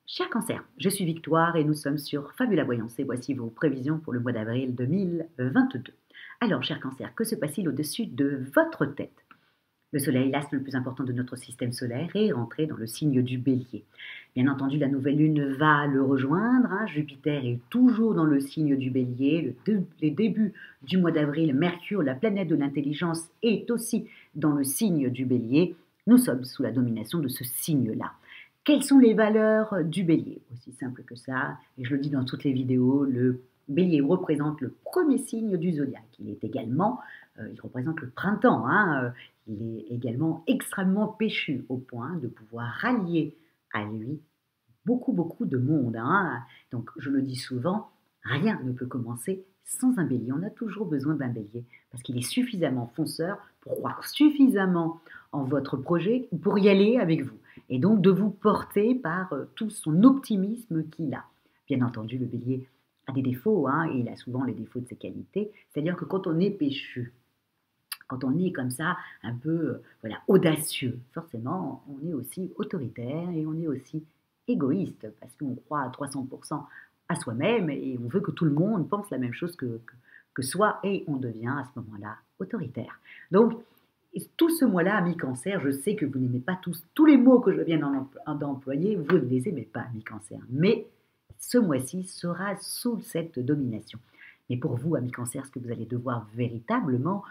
Cher Cancer, je suis Victoire et nous sommes sur Fabula Voyance et voici vos prévisions pour le mois d'avril 2022. Alors, cher Cancer, que se passe-t-il au-dessus de votre tête? Le Soleil, l'astre le plus important de notre système solaire, est rentré dans le signe du Bélier. Bien entendu, la nouvelle lune va le rejoindre. Jupiter est toujours dans le signe du Bélier. Les débuts du mois d'avril, Mercure, la planète de l'intelligence, est aussi dans le signe du Bélier. Nous sommes sous la domination de ce signe-là. Quelles sont les valeurs du Bélier? Aussi simple que ça, et je le dis dans toutes les vidéos, le Bélier représente le premier signe du zodiaque. Il représente le printemps. Il est également extrêmement péchu au point de pouvoir rallier à lui beaucoup de monde. Donc je le dis souvent, rien ne peut commencer sans un bélier. On a toujours besoin d'un bélier parce qu'il est suffisamment fonceur pour croire suffisamment en votre projet pour y aller avec vous. Et donc de vous porter par tout son optimisme qu'il a. Bien entendu, le bélier a des défauts, et il a souvent les défauts de ses qualités. C'est-à-dire que quand on est péchu, quand on est comme ça, un peu audacieux, forcément, on est aussi autoritaire et on est aussi égoïste parce qu'on croit à 300% à soi-même et on veut que tout le monde pense la même chose que soi et on devient à ce moment-là autoritaire. Donc, tout ce mois-là, ami Cancer, je sais que vous n'aimez pas tous les mots que je viens d'employer, vous ne les aimez pas, ami Cancer, mais ce mois-ci sera sous cette domination. Mais pour vous, ami Cancer, ce que vous allez devoir véritablement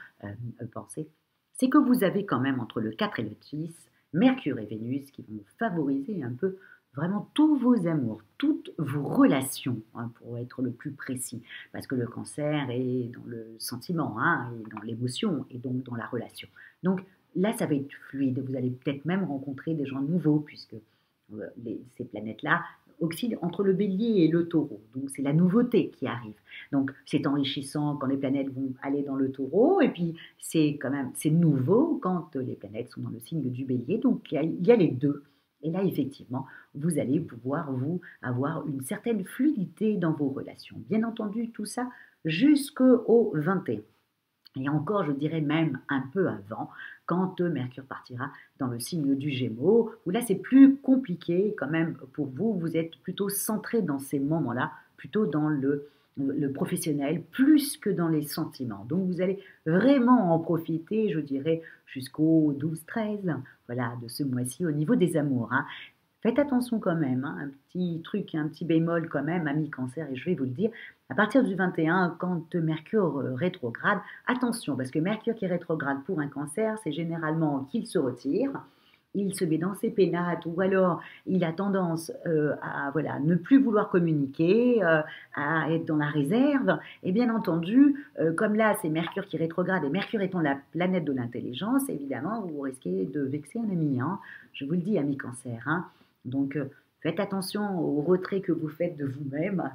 penser, c'est que vous avez quand même entre le 4 et le 6, Mercure et Vénus qui vont favoriser un peu vraiment tous vos amours, toutes vos relations, pour être le plus précis, parce que le Cancer est dans le sentiment, et dans l'émotion, et donc dans la relation. Donc là, ça va être fluide, vous allez peut-être même rencontrer des gens nouveaux, puisque ces planètes-là oscillent entre le Bélier et le Taureau, donc c'est la nouveauté qui arrive. Donc c'est enrichissant quand les planètes vont aller dans le Taureau, et puis c'est nouveau quand les planètes sont dans le signe du Bélier, donc il y a les deux. Et là, effectivement, vous allez pouvoir, vous, avoir une certaine fluidité dans vos relations. Bien entendu, tout ça jusqu'au 21. Et encore, je dirais même un peu avant, quand Mercure partira dans le signe du Gémeaux, où là, c'est plus compliqué quand même pour vous. Vous êtes plutôt centré dans ces moments-là, plutôt dans le professionnel, plus que dans les sentiments. Donc, vous allez vraiment en profiter, je dirais, jusqu'au 12-13, voilà, de ce mois-ci au niveau des amours. Faites attention quand même, un petit truc, un petit bémol quand même, ami Cancer, et je vais vous le dire, à partir du 21, quand Mercure rétrograde, attention, parce que Mercure qui est rétrograde pour un Cancer, c'est généralement qu'il se retire, il se met dans ses pénates, ou alors il a tendance à ne plus vouloir communiquer, à être dans la réserve, et bien entendu, comme là c'est Mercure qui rétrograde, et Mercure étant la planète de l'intelligence, évidemment, vous risquez de vexer un ami, je vous le dis, ami Cancer, donc, faites attention au retrait que vous faites de vous-même.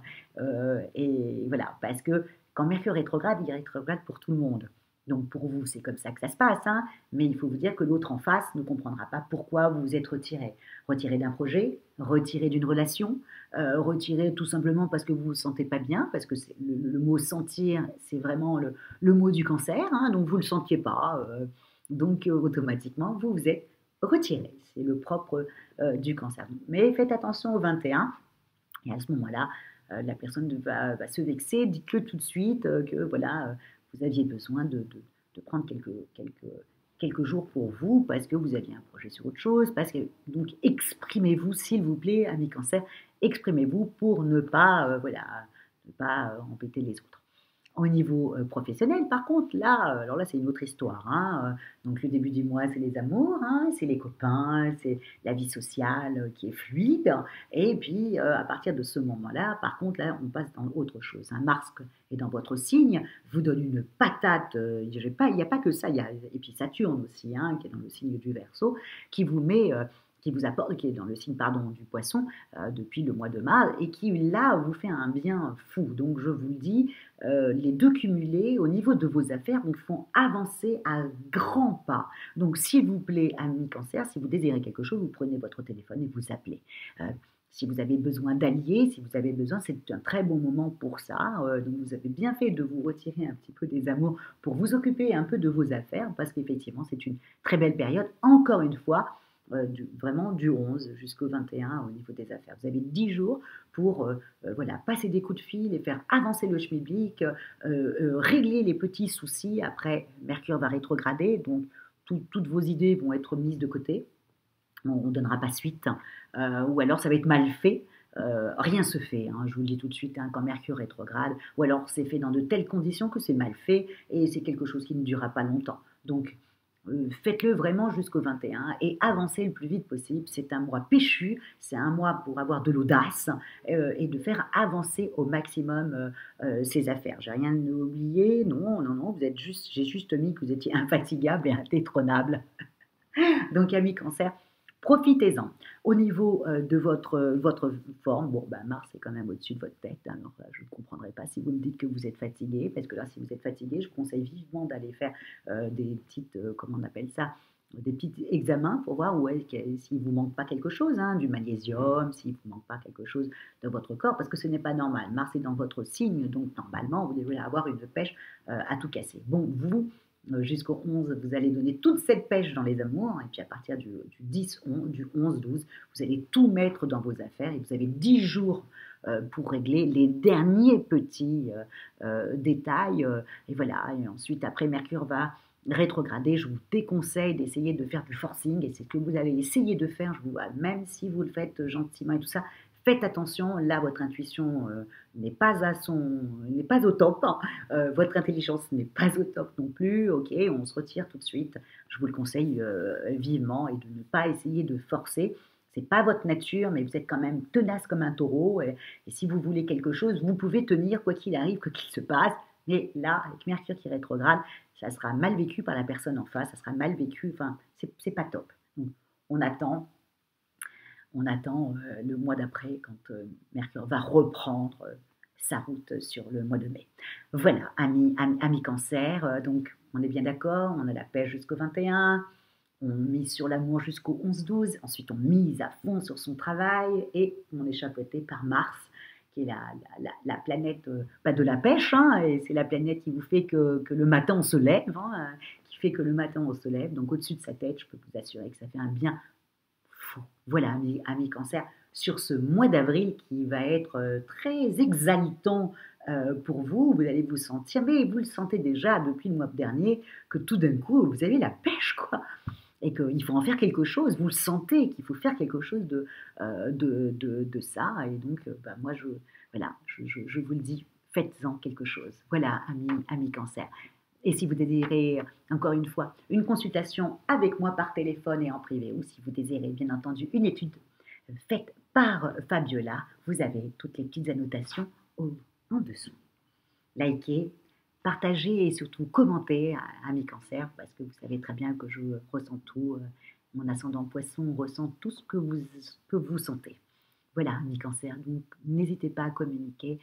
Et voilà, parce que quand Mercure rétrograde, il rétrograde pour tout le monde. Donc, pour vous, c'est comme ça que ça se passe. Mais il faut vous dire que l'autre en face ne comprendra pas pourquoi vous vous êtes retiré. Retiré d'un projet, retiré d'une relation, retiré tout simplement parce que vous ne vous sentez pas bien, parce que le mot sentir, c'est vraiment le mot du Cancer. Donc, vous ne le sentiez pas. Donc, automatiquement, vous vous êtes retiré. C'est le propre du Cancer. Mais faites attention au 21. Et à ce moment-là, la personne va se vexer. Dites-le tout de suite que vous aviez besoin de prendre quelques jours pour vous parce que vous aviez un projet sur autre chose. Donc, exprimez-vous, s'il vous plaît, amis Cancer. Exprimez-vous pour ne pas embêter les autres. Au niveau professionnel, par contre, là, alors là, c'est une autre histoire. Donc, le début du mois, c'est les amours, c'est les copains, c'est la vie sociale qui est fluide. Et puis, à partir de ce moment-là, par contre, là, on passe dans autre chose. Mars est dans votre signe, vous donne une patate. Il n'y a pas que ça. Et puis Saturne aussi, qui est dans le signe du Verseau, qui vous met... qui vous apporte, qui est dans le signe du Poisson depuis le mois de mars et qui là vous fait un bien fou. Donc je vous le dis, les deux cumulés au niveau de vos affaires vous font avancer à grands pas. Donc s'il vous plaît, amis Cancer, si vous désirez quelque chose, vous prenez votre téléphone et vous appelez. Si vous avez besoin d'alliés, si vous avez besoin, c'est un très bon moment pour ça. Donc vous avez bien fait de vous retirer un petit peu des amours pour vous occuper un peu de vos affaires parce qu'effectivement c'est une très belle période. Encore une fois, vraiment du 11 jusqu'au 21 au niveau des affaires. Vous avez 10 jours pour voilà, passer des coups de fil et faire avancer le schmilblick, régler les petits soucis. Après, Mercure va rétrograder, donc toutes vos idées vont être mises de côté. On ne donnera pas suite, ou alors ça va être mal fait. Rien se fait, hein, je vous le dis tout de suite, hein, quand Mercure rétrograde, ou alors c'est fait dans de telles conditions que c'est mal fait et c'est quelque chose qui ne durera pas longtemps. Donc faites-le vraiment jusqu'au 21 et avancez le plus vite possible. C'est un mois péchu, c'est un mois pour avoir de l'audace et de faire avancer au maximum ces affaires. J'ai rien oublié, non, non, non, j'ai juste mis que vous étiez infatigable et indétrônable. Donc, amis cancer, profitez-en. Au niveau de votre forme, bon, ben, Mars est quand même au-dessus de votre tête. Hein, alors, je ne comprendrai pas si vous me dites que vous êtes fatigué, parce que là, si vous êtes fatigué, je vous conseille vivement d'aller faire des petites, comment on appelle ça, des petits examens pour voir s'il ne vous manque pas quelque chose, hein, du magnésium, s'il ne vous manque pas quelque chose de votre corps, parce que ce n'est pas normal. Mars est dans votre signe, donc normalement, vous devez avoir une pêche à tout casser. Bon, vous, jusqu'au 11, vous allez donner toute cette pêche dans les amours, et puis à partir du 10, du 11, 12, vous allez tout mettre dans vos affaires, et vous avez 10 jours pour régler les derniers petits détails, et voilà, et ensuite après Mercure va rétrograder, je vous déconseille d'essayer de faire du forcing, et c'est ce que vous allez essayer de faire, même si vous le faites gentiment et tout ça, faites attention, là votre intuition n'est pas au top, hein. Votre intelligence n'est pas au top non plus, ok, on se retire tout de suite, je vous le conseille vivement, et de ne pas essayer de forcer, c'est pas votre nature, mais vous êtes quand même tenace comme un taureau, et si vous voulez quelque chose, vous pouvez tenir quoi qu'il arrive, quoi qu'il se passe, mais là, avec Mercure qui rétrograde, ça sera mal vécu par la personne en face, ça sera mal vécu, enfin, c'est pas top. Donc, on attend, le mois d'après quand Mercure va reprendre sa route sur le mois de mai. Voilà, amis cancer, donc on est bien d'accord, on a la pêche jusqu'au 21, on mise sur l'amour jusqu'au 11-12, ensuite on mise à fond sur son travail et on est chapeauté par Mars, qui est la planète de la pêche, hein, et c'est la planète qui vous fait que le matin on se lève, hein, qui fait que le matin on se lève, donc au-dessus de sa tête, je peux vous assurer que ça fait un bien fou. Voilà, amis cancer, sur ce mois d'avril qui va être très exaltant pour vous, vous allez vous sentir, mais vous le sentez déjà depuis le mois dernier, que tout d'un coup, vous avez la pêche, quoi. Et qu'il faut en faire quelque chose, vous le sentez, qu'il faut faire quelque chose de ça. Et donc, moi, voilà, je vous le dis, faites-en quelque chose. Voilà, amis cancer. Et si vous désirez, encore une fois, une consultation avec moi par téléphone et en privé, ou si vous désirez, bien entendu, une étude faite par Fabiola, vous avez toutes les petites annotations en dessous. Likez, partagez et surtout commentez, amis cancer, parce que vous savez très bien que je ressens tout. Mon ascendant poisson ressent tout ce que vous sentez. Voilà, amis cancer, donc n'hésitez pas à communiquer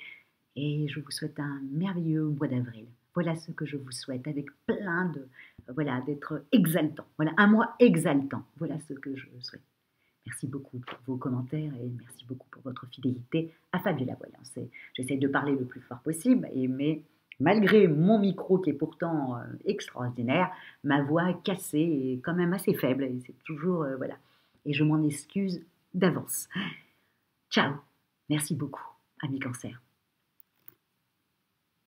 et je vous souhaite un merveilleux mois d'avril. Voilà ce que je vous souhaite, avec plein de, voilà, d'être exaltant. Voilà, un mois exaltant. Voilà ce que je souhaite. Merci beaucoup pour vos commentaires et merci beaucoup pour votre fidélité à Fabiola Voyance. J'essaie de parler le plus fort possible, mais malgré mon micro qui est pourtant extraordinaire, ma voix cassée est quand même assez faible et c'est toujours, voilà. Et je m'en excuse d'avance. Ciao, merci beaucoup, amis cancer.